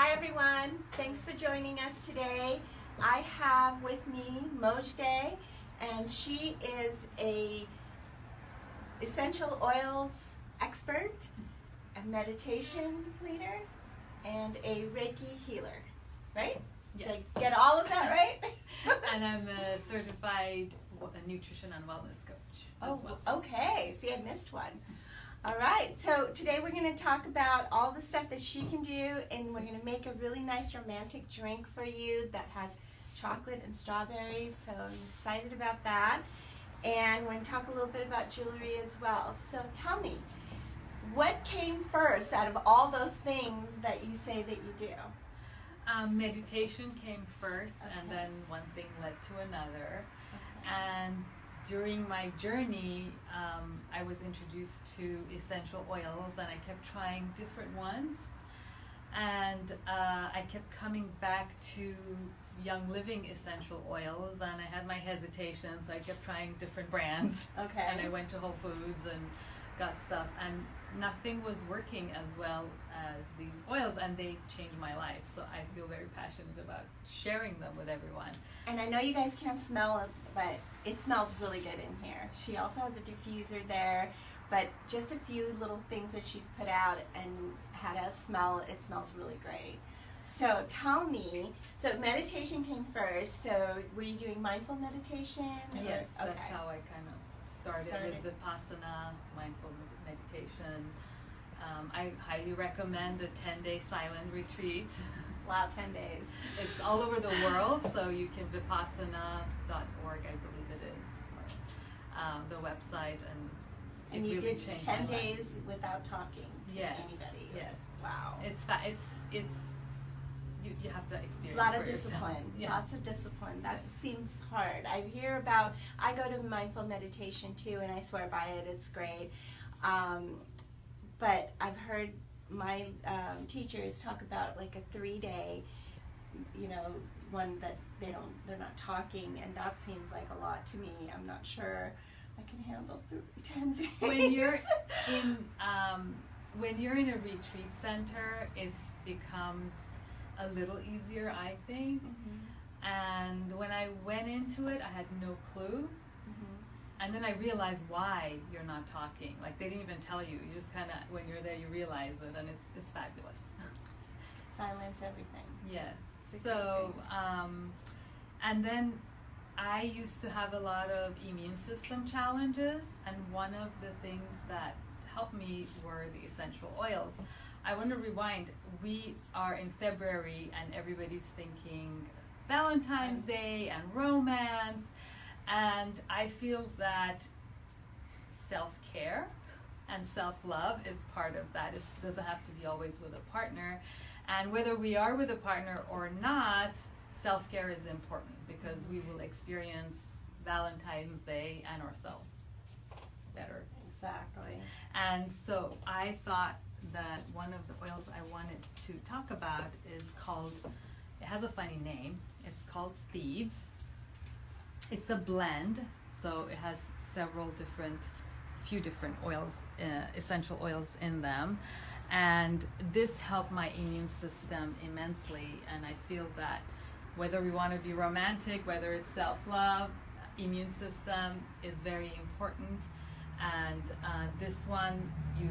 Hi everyone, thanks for joining us today. I have with me Mojde, and she is a essential oils expert, a meditation leader, and a Reiki healer, right? Yes. Did I get all of that right? And I'm a certified nutrition and wellness coach as well. Okay. See, I missed one. All right. So today we're going to talk about all the stuff that she can do, and we're going to make a really nice romantic drink for you that has chocolate and strawberries. So I'm excited about that. And we're going to talk a little bit about jewelry as well. So tell me, what came first out of all those things that you say that you do? Meditation came first, and then one thing led to another. And during my journey, I was introduced to essential oils, and I kept trying different ones. And I kept coming back to Young Living essential oils, and I had my hesitations, so I kept trying different brands. Okay. And I went to Whole Foods and got stuff, and nothing was working as well as these oils, and they changed my life. So I feel very passionate about sharing them with everyone. And I know you guys can't smell it, but it smells really good in here. She also has a diffuser there, but just a few little things that she's put out and had us smell. It smells really great. So tell me, so meditation came first. So were you doing mindful meditation? Yes, that's okay. how I kind of started with Vipassana, mindful meditation. I highly recommend the 10-day silent retreat. Wow, 10 days. It's all over the world, so you can vipassana.org, I believe it is, or the website, and it you really did changed 10 my life. days without talking to anybody. Yes. Wow. You have to experience A lot for of yourself. discipline. Yeah. Lots of discipline. That seems hard. I go to mindful meditation too, and I swear by it. It's great. But I've heard my teachers talk about like a 3-day, one that they're not talking, and that seems like a lot to me. I'm not sure I can handle 10 days. When you're in a retreat center, it becomes a little easier, I think. Mm-hmm. And when I went into it, I had no clue. Mm-hmm. And then I realized why you're not talking. Like, they didn't even tell you. You just kind of, when you're there, you realize it, and it's fabulous. Silence everything. Yes. So, and then I used to have a lot of immune system challenges, and one of the things that helped me were the essential oils. I want to rewind. We are in February, and everybody's thinking Valentine's Day and romance, and I feel that self-care and self-love is part of that. It doesn't have to be always with a partner, and whether we are with a partner or not, self-care is important because we will experience Valentine's Day and ourselves better. Exactly. And so I thought that one of the oils I wanted to talk about is called, it has a funny name, it's called Thieves. It's a blend, so it has few different oils, essential oils in them. And this helped my immune system immensely, and I feel that whether we want to be romantic, whether it's self-love, immune system is very important. And this one you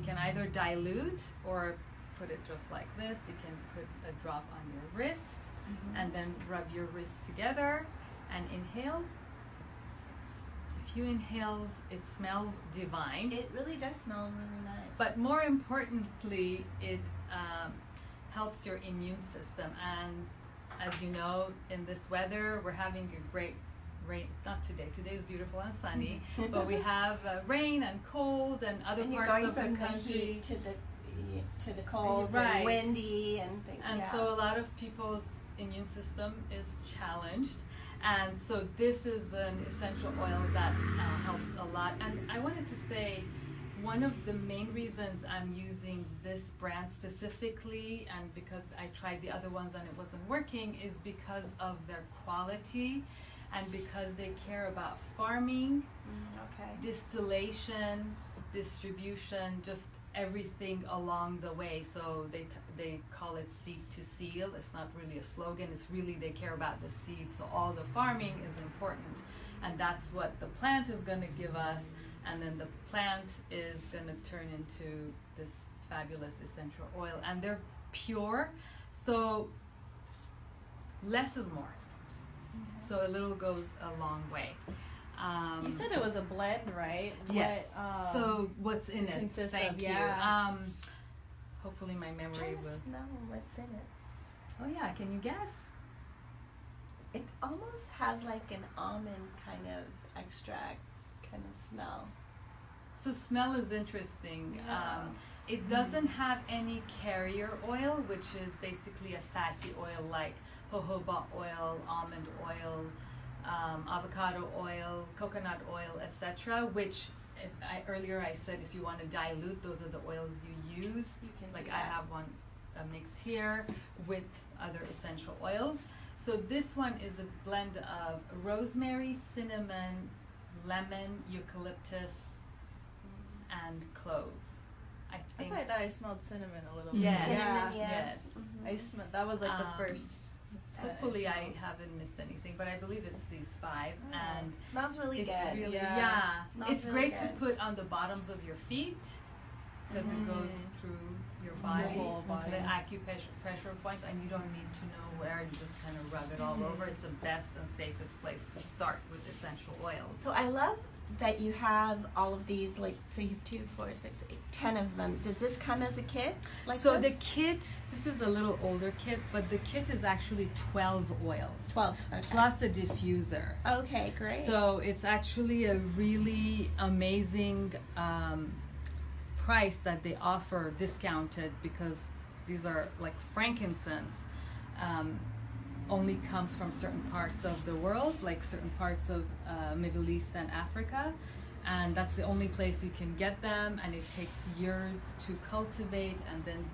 can either dilute or put it just like this. You can put a drop on your wrist, mm-hmm. and then rub your wrists together and inhale. If you inhale, it smells divine. It really does smell really nice. But more importantly, it helps your immune system. And as you know, in this weather, we're having a great rain, not today. Today's beautiful and sunny, but we have rain and cold and other and parts going of from the country heat to the cold, right. and windy and things. And so a lot of people's immune system is challenged, and so this is an essential oil that helps a lot. And I wanted to say, one of the main reasons I'm using this brand specifically, and because I tried the other ones and it wasn't working, is because of their quality and because they care about farming, distillation, distribution, just everything along the way. So they call it seed to seal. It's not really a slogan. It's really they care about the seed. So all the farming is important, and that's what the plant is going to give us. And then the plant is going to turn into this fabulous essential oil, and they're pure. So less is more. So a little goes a long way. You said it was a blend, right? Yes. So what's in it? Consists Thank of, you. yeah. Hopefully my Try memory to will. smell what's in it. Oh yeah, can you guess? It almost has like an almond kind of extract kind of smell. So smell is interesting. Yeah. It doesn't have any carrier oil, which is basically a fatty oil like jojoba oil, almond oil, avocado oil, coconut oil, etc. Which earlier I said if you want to dilute, those are the oils you use. You can Like do I that. have one mix here with other essential oils. So this one is a blend of rosemary, cinnamon, lemon, eucalyptus, and clove. I That's think. why I thought I smelled cinnamon a little Yes. bit. Cinnamon, Yeah. yes. Yes. I smelled, that was like the first. that Hopefully I smelled. haven't missed anything, but I believe it's these 5, Oh, and smells really it's good. really Yeah. Smells It's really great to good. put on the bottoms of your feet because it goes through your body, whole body. the acupressure points, and you don't need to know where. You just kind of rub it all over. It's the best and safest place to start with essential oils. So I love that you have all of these, like, so you have 2, 4, 6, 8, 10 of them. Does this come as a kit? Like So this? the kit, this is a little older kit, but the kit is actually 12 oils. 12, okay. Plus a diffuser. Okay, great. So it's actually a really amazing price that they offer discounted, because these are like frankincense. Only comes from certain parts of the world, like certain parts of Middle East and Africa, and that's the only place you can get them, and it takes years to cultivate and then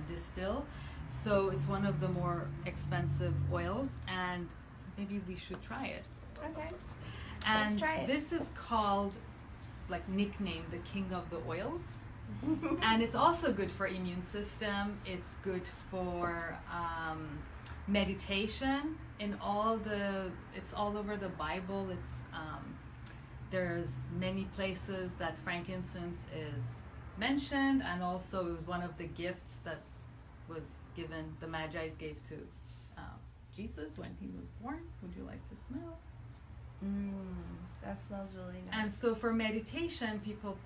distill. So it's one of the more expensive oils, and maybe we should try it. Okay. And Let's try it. this is called, like, nicknamed the king of the oils. And it's also good for immune system. It's good for meditation. It's all over the Bible. It's there's many places that frankincense is mentioned, and also it was one of the gifts that was given, the Magi's gave to Jesus when he was born. Would you like to smell? That smells really nice. And so for meditation, people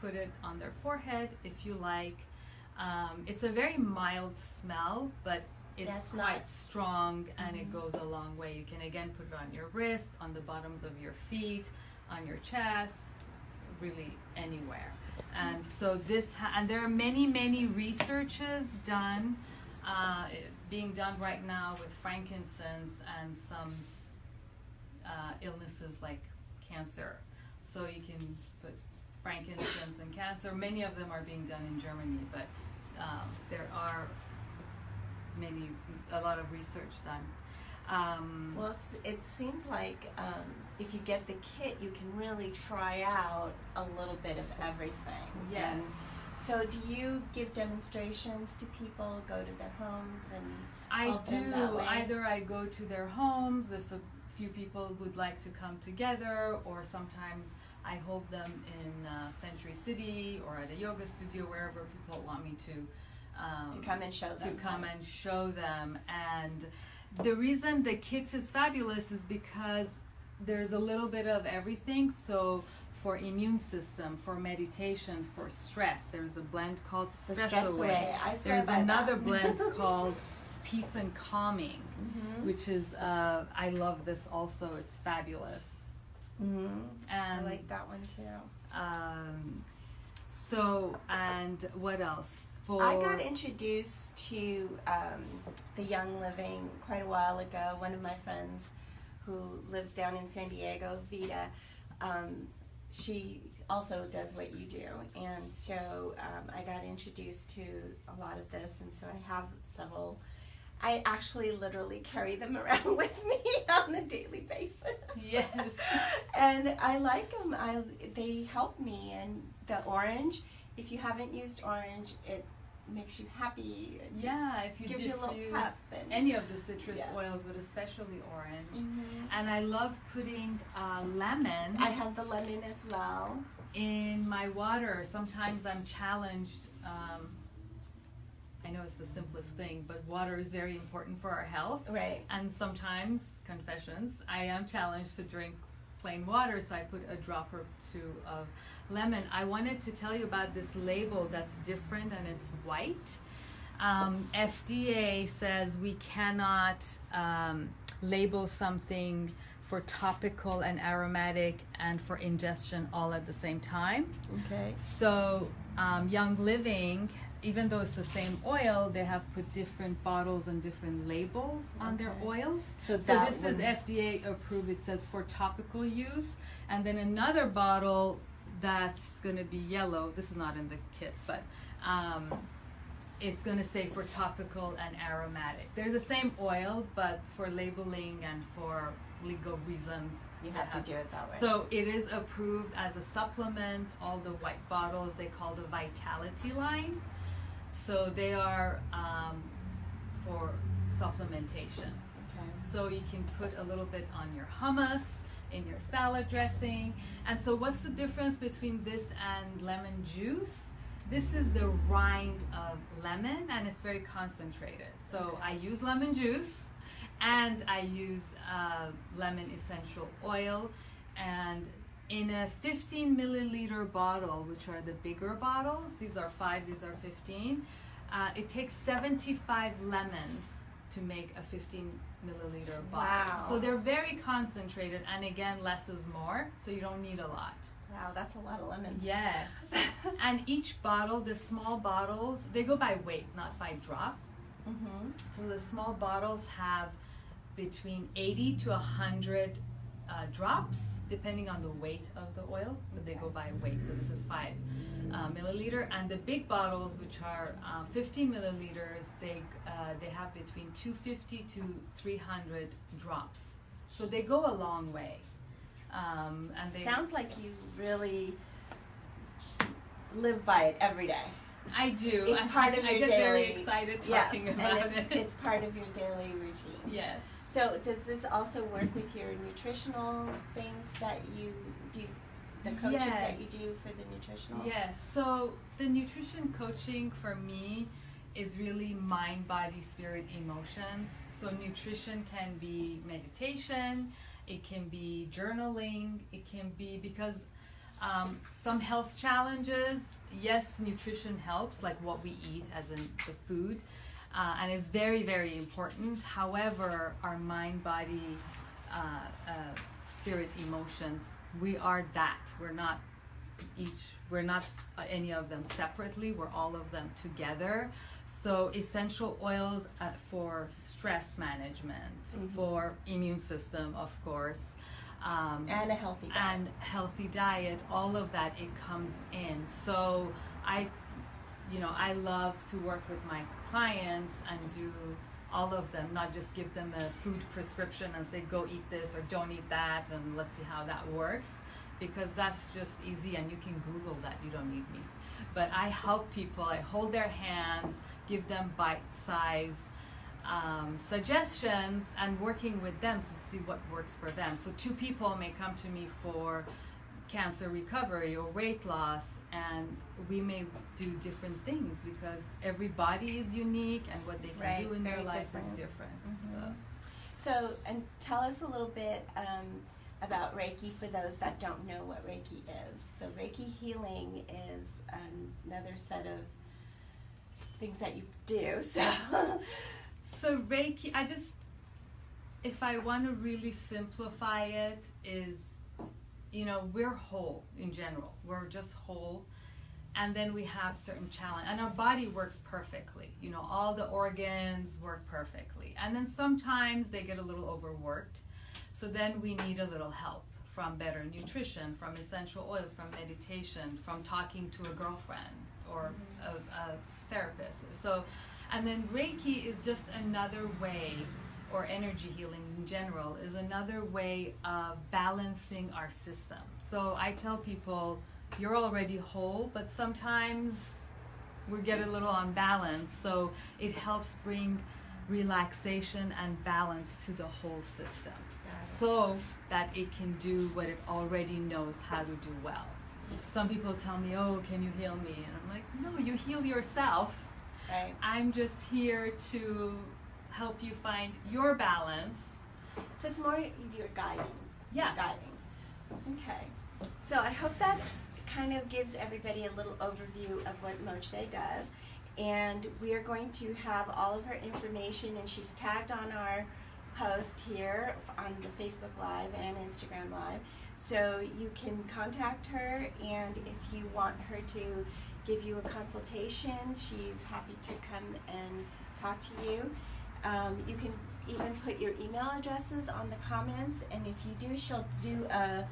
put it on their forehead if you like. It's a very mild smell, but it's That's quite nice. strong, and it goes a long way. You can again put it on your wrist, on the bottoms of your feet, on your chest, really anywhere. And so and there are many researches done, being done right now with frankincense and some illnesses like cancer. So you can put frankincense and cancer. Many of them are being done in Germany, but there are a lot of research done. Well, it seems like if you get the kit, you can really try out a little bit of everything. Yes. And so do you give demonstrations to people, go to their homes and I help do. them that way? Either I go to their homes if a few people would like to come together, or sometimes I hold them in Century City or at a yoga studio, wherever people want me to come and show them. to come and show them. And the reason the kit is fabulous is because there's a little bit of everything. So for immune system, for meditation, for stress, there's a blend called The Stress Away. I swear There's by another that. blend called Peace and Calming, Mhm. which is I love this also. It's fabulous. Mhm. I And like that one too. so, and what else? I got introduced to the Young Living quite a while ago. One of my friends who lives down in San Diego, Vita, she also does what you do. And so I got introduced to a lot of this, and so I have several. I actually literally carry them around with me on a daily basis. Yes. And I like them. They help me. And the orange if you haven't used orange, it makes you happy. It just Yeah, if you gives you a little diffuse pep. And, any of the citrus Yeah. oils, but especially orange. Mhm. And I love putting lemon I have the lemon as well. in my water. Sometimes I'm challenged. I know it's the simplest thing, but water is very important for our health. Right. And sometimes, confessions, I am challenged to drink plain water, so I put a drop or two of lemon. I wanted to tell you about this label that's different, and it's white. FDA says we cannot label something for topical and aromatic and for ingestion all at the same time. Okay. So Young Living, even though it's the same oil, they have put different bottles and different labels on their Okay. oils. So So that this is would- FDA approved. It says for topical use, and then another bottle that's going to be yellow. This is not in the kit, but it's going to say for topical and aromatic. They're the same oil, but for labeling and for legal reasons, You they have to do it that way. So it is approved as a supplement. All the white bottles they call the Vitality line. So they are for supplementation. Okay. So you can put a little bit on your hummus, in your salad dressing. And so what's the difference between this and lemon juice? This is the rind of lemon, and it's very concentrated. So I use lemon juice, and I use lemon essential oil. And in a 15 milliliter bottle, which are the bigger bottles, these are 5, these are 15, it takes 75 lemons to make a 15 milliliter bottle. Wow. So they're very concentrated, and again, less is more, so you don't need a lot. Wow, that's a lot of lemons. Yes. And each bottle, the small bottles, they go by weight, not by drop. Mm-hmm. So the small bottles have between 80 to 100 drops, depending on the weight of the oil, but they go by weight. So this is 5 milliliter, and the big bottles, which are 15 milliliters, they have between 250 to 300 drops. So they go a long way. And they, Sounds like you really live by it every day. I do. It's part of I your get daily. very excited talking yes, about and it. it's part of your daily routine. Yes. So does this also work with your nutritional things that you do, the coaching that you Yes. do for the nutritional? Yes. So the nutrition coaching for me is really mind, body, spirit, emotions. So nutrition can be meditation, it can be journaling, it can be because some health challenges, yes, nutrition helps, like what we eat as in the food, and it's very, very important. However, our mind, body, spirit, emotions, we are that. We're not any of them separately, we're all of them together. So essential oils for stress management, for immune system, of course, And a healthy diet. and healthy diet, all of that, it comes in. So I love to work with my clients and do all of them, not just give them a food prescription and say go eat this or don't eat that and let's see how that works, because that's just easy and you can Google that, you don't need me. But I help people, I hold their hands, give them bite-sized suggestions, and working with them to see what works for them. So 2 people may come to me for cancer recovery or weight loss, and we may do different things because every body is unique and what they can Right, do in their very life different. is different. Mhm. So, and tell us a little bit about Reiki for those that don't know what Reiki is. So Reiki healing is another set of things that you do. So Reiki, if I want to really simplify it, is, we're whole in general. We're just whole. And then we have certain challenge, and our body works perfectly. All the organs work perfectly. And then sometimes they get a little overworked. So then we need a little help from better nutrition, from essential oils, from meditation, from talking to a girlfriend or a therapist. So, and then Reiki is just another way, or energy healing in general, is another way of balancing our system. So I tell people you're already whole, but sometimes we get a little unbalanced. So it helps bring relaxation and balance to the whole system, so that it can do what it already knows how to do well. Some people tell me, oh, can you heal me? And I'm like, no, you heal yourself. Right. I'm just here to help you find your balance. So it's more you're guiding. Yeah. You're guiding. Okay. So I hope that kind of gives everybody a little overview of what Moj Day does. And we are going to have all of her information, and she's tagged on our post here on the Facebook Live and Instagram Live. So you can contact her, and if you want her to give you a consultation, she's happy to come and talk to you. You can even put your email addresses on the comments, and if you do, she'll do a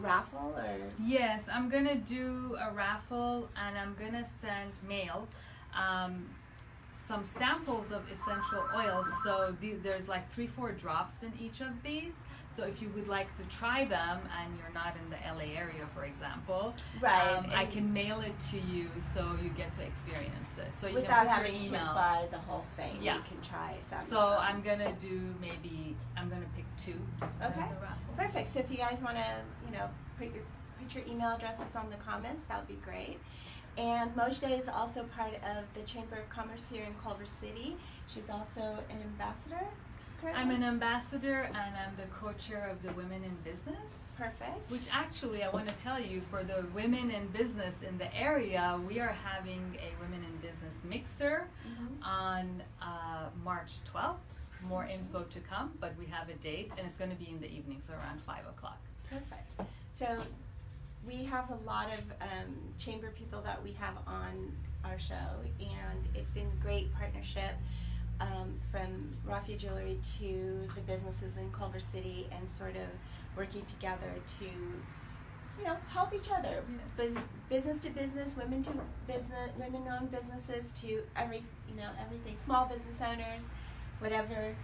raffle or... Yes, I'm gonna do a raffle, and I'm gonna send mail some samples of essential oils. So there's like 3-4 drops in each of these. So if you would like to try them and you're not in the LA area, for example, Right. I can mail it to you so you get to experience it. So you without can put having your to email. buy the whole thing. Yeah. You can try some. So I'm gonna do I'm gonna pick 2. Okay. The raffle. Perfect. So if you guys want to, put your email addresses on the comments, that would be great. And Moj Day is also part of the Chamber of Commerce here in Culver City. She's also an ambassador, correct? I'm an ambassador, and I'm the co-chair of the Women in Business. Perfect. Which actually, I want to tell you, for the women in business in the area, we are having a Women in Business mixer on March 12th. More info to come, but we have a date, and it's going to be in the evening, so around 5 o'clock. Perfect. So we have a lot of chamber people that we have on our show, and it's been a great partnership from Rafia Jewelry to the businesses in Culver City, and sort of working together to, help each other. Yes. Business to business, women to business, women-owned businesses to everything. Small business owners, whatever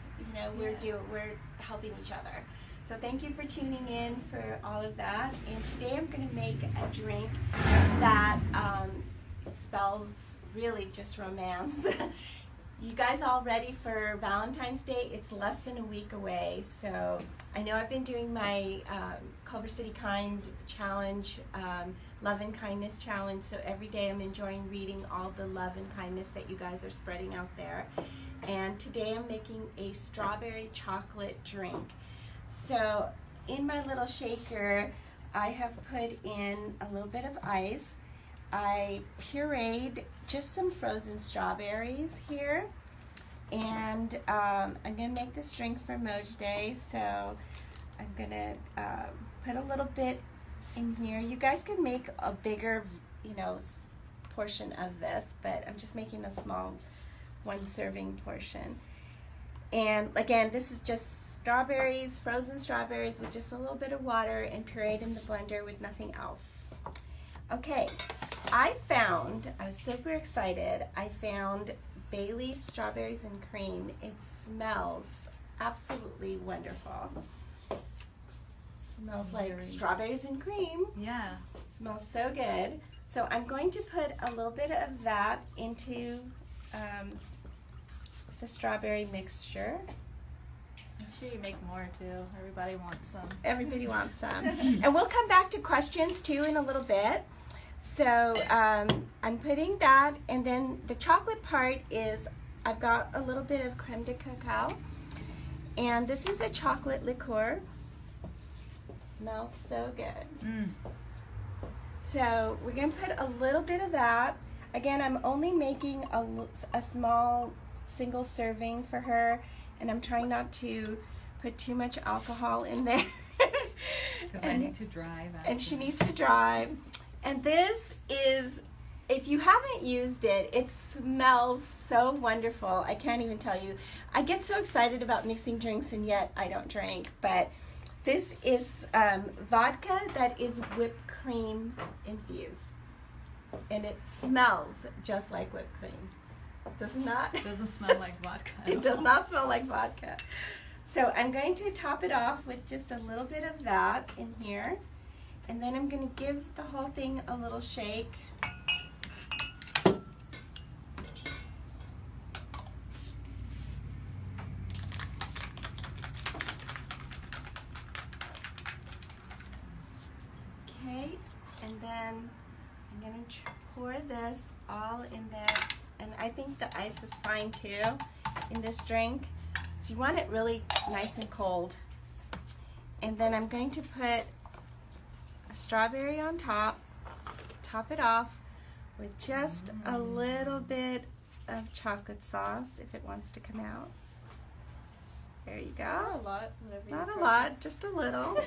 we're helping each other. So thank you for tuning in for all of that. And today I'm going to make a drink that spells really just romance. You guys all ready for Valentine's Day? It's less than a week away. So I know I've been doing my Culver City Kind Challenge, Love and Kindness Challenge. So every day I'm enjoying reading all the love and kindness that you guys are spreading out there. And today I'm making a strawberry chocolate drink. So in my little shaker, I have put in a little bit of ice. I pureed just some frozen strawberries here. And I'm going to make this drink for Moj Day. So I'm going to put a little bit in here. You guys can make a bigger, portion of this, but I'm just making a small 1 serving portion. And again, this is just strawberries, frozen strawberries with just a little bit of water and pureed in the blender with nothing else. Okay, I was super excited, I found Bailey's Strawberries and Cream. It smells absolutely wonderful. It smells like strawberries and cream. Yeah. It smells so good. So I'm going to put a little bit of that into the strawberry mixture. Make sure you make more too. Everybody wants some. Everybody wants some. And we'll come back to questions too in a little bit. So I'm putting that, and then the chocolate part is I've got a little bit of creme de cacao, and this is a chocolate liqueur. It smells so good. Mm. So we're going to put a little bit of that. Again, I'm only making a small single serving for her, and I'm trying not to put too much alcohol in there. Because I need to drive. And she needs to drive. And this is, if you haven't used it, it smells so wonderful. I can't even tell you. I get so excited about mixing drinks, and yet I don't drink. But this is vodka that is whipped cream infused. And it smells just like whipped cream. Does it not? It doesn't smell like vodka. It does not smell like vodka. So I'm going to top it off with just a little bit of that in here. And then I'm going to give the whole thing a little shake. Okay, and then I'm going to pour this all in there. And I think the ice is fine too in this drink. So you want it really nice and cold. And then I'm going to put a strawberry on top it off with just a little bit of chocolate sauce if it wants to come out. There you Not a go. lot, whatever your Not a lot, preference. just a little. Your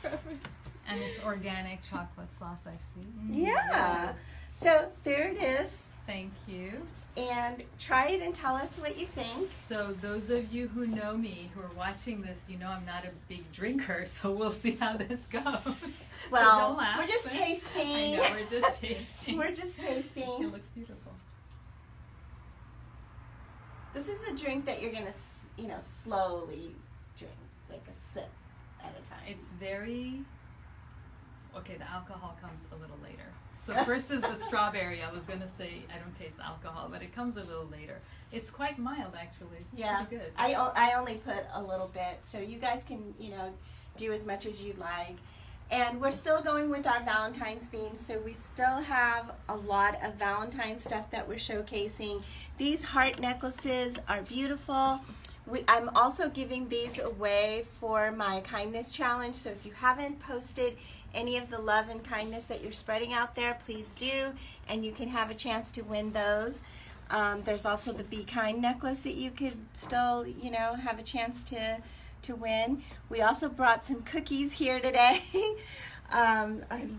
preference. And it's organic chocolate sauce, I see. Yeah. So there it is. Thank you. And try it and tell us what you think. So those of you who know me, who are watching this, you know I'm not a big drinker, so we'll see how this goes. Well, so don't laugh, we're just but- tasting. I know, we're just tasting. We're just tasting. It looks beautiful. This is a drink that you're gonna, slowly drink, like a sip at a time. It's very, okay, the alcohol comes a little later. So first is the strawberry. I was going to say I don't taste the alcohol, but it comes a little later. It's quite mild, actually. It's Yeah, pretty good. I only put a little bit, so you guys can, do as much as you'd like. And we're still going with our Valentine's theme, so we still have a lot of Valentine stuff that we're showcasing. These heart necklaces are beautiful. I'm also giving these away for my kindness challenge, so if you haven't posted any of the love and kindness that you're spreading out there, please do, and you can have a chance to win those. There's also the Be Kind necklace that you could still, have a chance to win. We also brought some cookies here today, a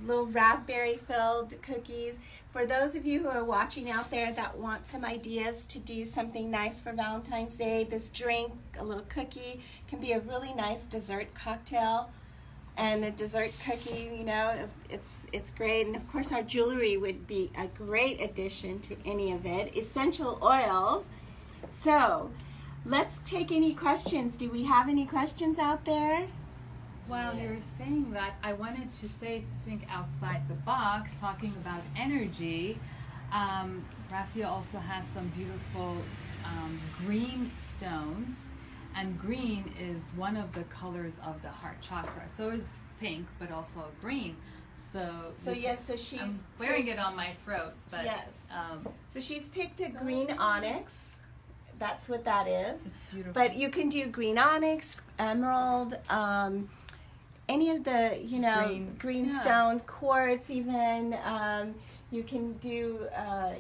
little raspberry filled cookies. For those of you who are watching out there that want some ideas to do something nice for Valentine's Day, this drink, a little cookie, can be a really nice dessert cocktail. And a dessert cookie, it's great. And of course our jewelry would be a great addition to any of it. Essential oils. So let's take any questions. Do we have any questions out there? While you're saying that, I wanted to think outside the box, talking about energy. Rafia also has some beautiful green stones. And green is one of the colors of the heart chakra. So is pink, but also green. So she's I'm wearing it on my throat, but yes. So she's picked a green onyx. That's what that is. It's beautiful. But you can do green onyx, emerald, any of the green stones, quartz even. You can do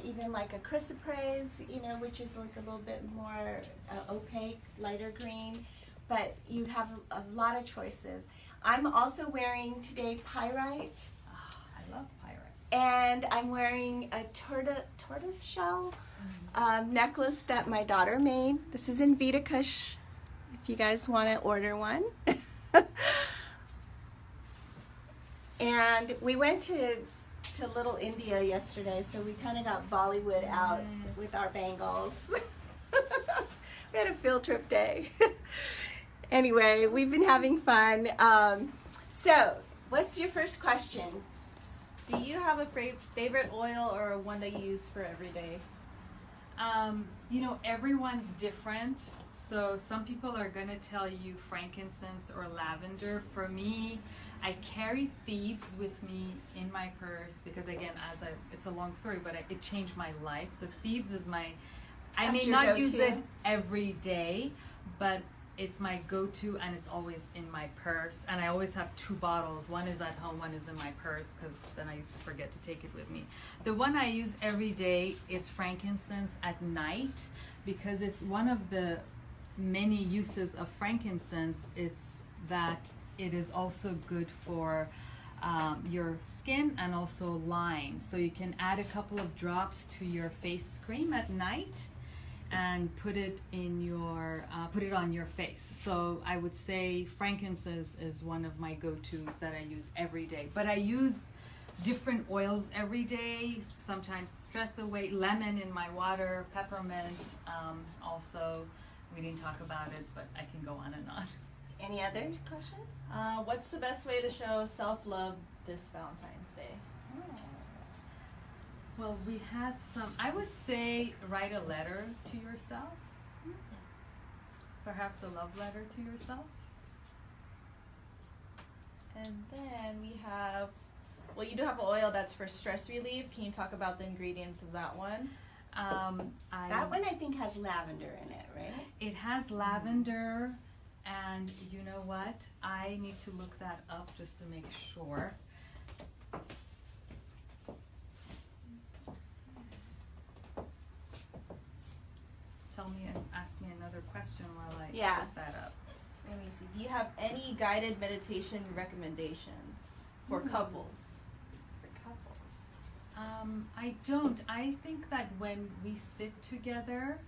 even like a chrysoprase, which is like a little bit more opaque, lighter green. But you have a lot of choices. I'm also wearing today pyrite. Oh, I love pyrite. And I'm wearing a tortoise shell necklace that my daughter made. This is in Vita Kush, if you guys want to order one. And we went to Little India yesterday, so we kind of got Bollywood out with our bangles. We had a field trip day. Anyway, we've been having fun. So, what's your first question? Do you have a favorite oil or one that you use for every day? Everyone's different. So some people are going to tell you frankincense or lavender. For me, I carry thieves with me in my purse because, again, it's a long story, but it changed my life. So thieves is I may not use it every day, but it's my go-to, and it's always in my purse. And I always have 2 bottles. One is at home, one is in my purse, because then I used to forget to take it with me. The one I use every day is frankincense at night, because it's one of the many uses of frankincense. It's that it is also good for your skin and also lines. So you can add a couple of drops to your face cream at night and put it on your face. So I would say frankincense is one of my go-tos that I use every day. But I use different oils every day. Sometimes stress away, lemon in my water, peppermint. Also, we didn't talk about it, but I can go on and on. Any other questions? What's the best way to show self-love this Valentine's Day? Well, we had some, I would say write a letter to yourself. Perhaps a love letter to yourself. And then we have, well, you do have an oil that's for stress relief. Can you talk about the ingredients of that one? That one I think has lavender in it, right? It has lavender, and you know what? I need to look that up just to make sure. Tell me and ask me another question while I look that up. Let me see. Do you have any guided meditation recommendations for couples? I don't. I think that when we sit together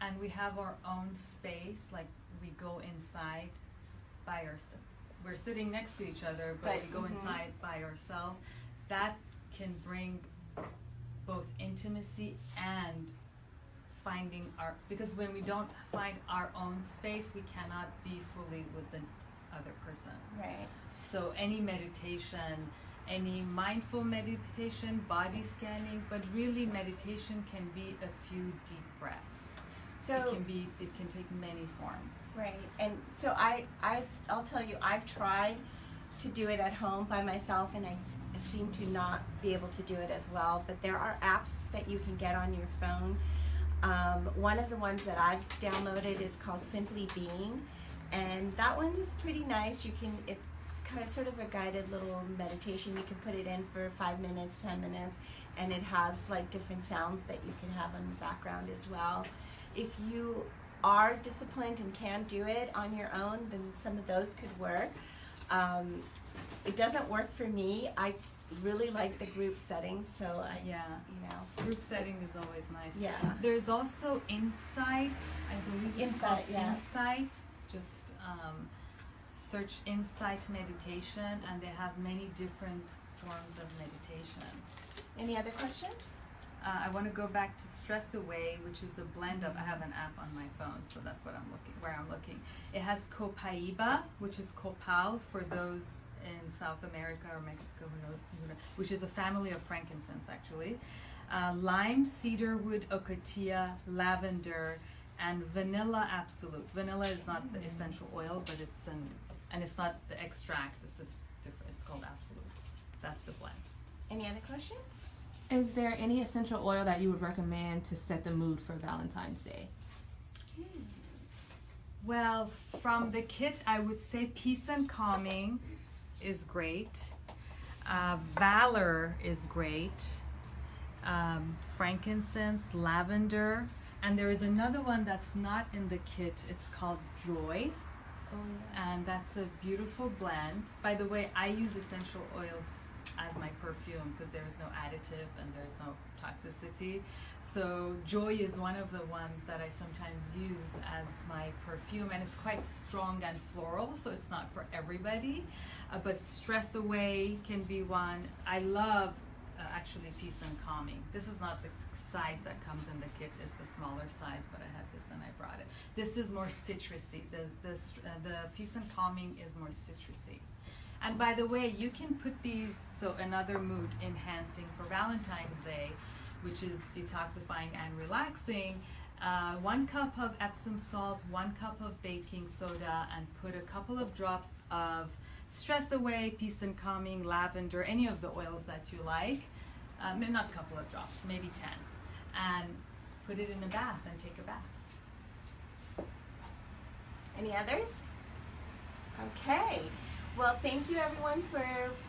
and we have our own space, like we go inside by ourselves, we're sitting next to each other, but we go inside by ourselves, that can bring both intimacy and finding our, because when we don't find our own space, we cannot be fully with the other person. Right. So any meditation, any mindful meditation, body scanning, but really meditation can be a few deep breaths. So it can take many forms. Right. And so I'll tell you, I've tried to do it at home by myself, and I seem to not be able to do it as well. But there are apps that you can get on your phone. One of the ones that I've downloaded is called Simply Being, and that one is pretty nice. It's kind of sort of a guided little meditation. You can put it in for 5 minutes, 10 minutes, and it has like different sounds that you can have in the background as well. If you are disciplined and can do it on your own, then some of those could work. It doesn't work for me. I really like the group setting, so group setting is always nice. Yeah. There's also Insight, I believe it's called Insight. Just search Insight meditation, and they have many different forms of meditation. Any other questions? I want to go back to Stress Away, which is a blend of, I have an app on my phone, so that's what I'm looking. It has copaiba, which is copal for those in South America or Mexico, who knows, which is a family of frankincense actually. Lime, cedarwood, ocatilla, lavender, and vanilla absolute. Vanilla is not the essential oil, but it's not the extract, it's called absolute. That's the blend. Any other questions? Is there any essential oil that you would recommend to set the mood for Valentine's Day? Well, from the kit, I would say Peace and Calming is great. Valor is great. Frankincense, lavender, and there is another one that's not in the kit. It's called Joy. Oh, yes. And that's a beautiful blend. By the way, I use essential oils as my perfume because there's no additive and there's no toxicity. So Joy is one of the ones that I sometimes use as my perfume, and it's quite strong and floral, so it's not for everybody. But Stress Away can be one. I love actually Peace and Calming. This is not the size that comes in the kit, it's the smaller size, but I had this and I brought it. This is more citrusy. The Peace and Calming is more citrusy. And by the way, you can put these, so another mood enhancing for Valentine's Day, which is detoxifying and relaxing. 1 cup of Epsom salt, 1 cup of baking soda, and put a couple of drops of Stress Away, Peace and Calming, lavender, any of the oils that you like. Not a couple of drops, maybe 10. And put it in a bath and take a bath. Any others? Okay. Well, thank you everyone for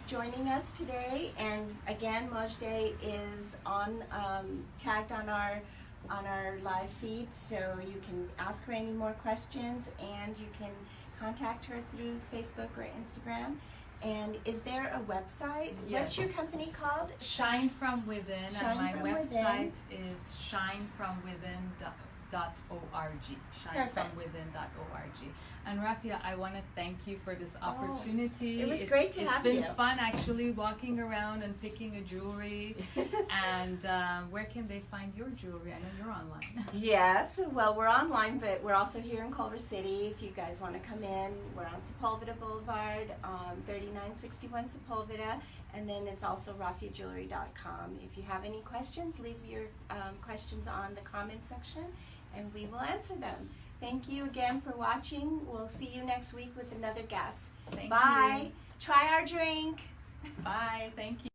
joining us today. And again, Mojdeh is tagged on our live feed, so you can ask her any more questions, and you can contact her through Facebook or Instagram. And is there a website? Yes. What's your company called? Shine From Within, Shine and my From website Within. is shinefromwithin.com. Perfect. shinefromwithin.org. And Rafia, I want to thank you for this opportunity. it was great to have It's you. been fun actually walking around and picking a jewelry. And where can they find your jewelry? I know you're online. Yes, well, we're online, but we're also here in Culver City. If you guys want to come in, we're on Sepulveda Boulevard, 3961 Sepulveda, and then it's also rafiajewelry.com. If you have any questions, leave your questions on the comment section, and we will answer them. Thank you again for watching. We'll see you next week with another guest. Thank Bye. you. Try our drink. Bye. Thank you.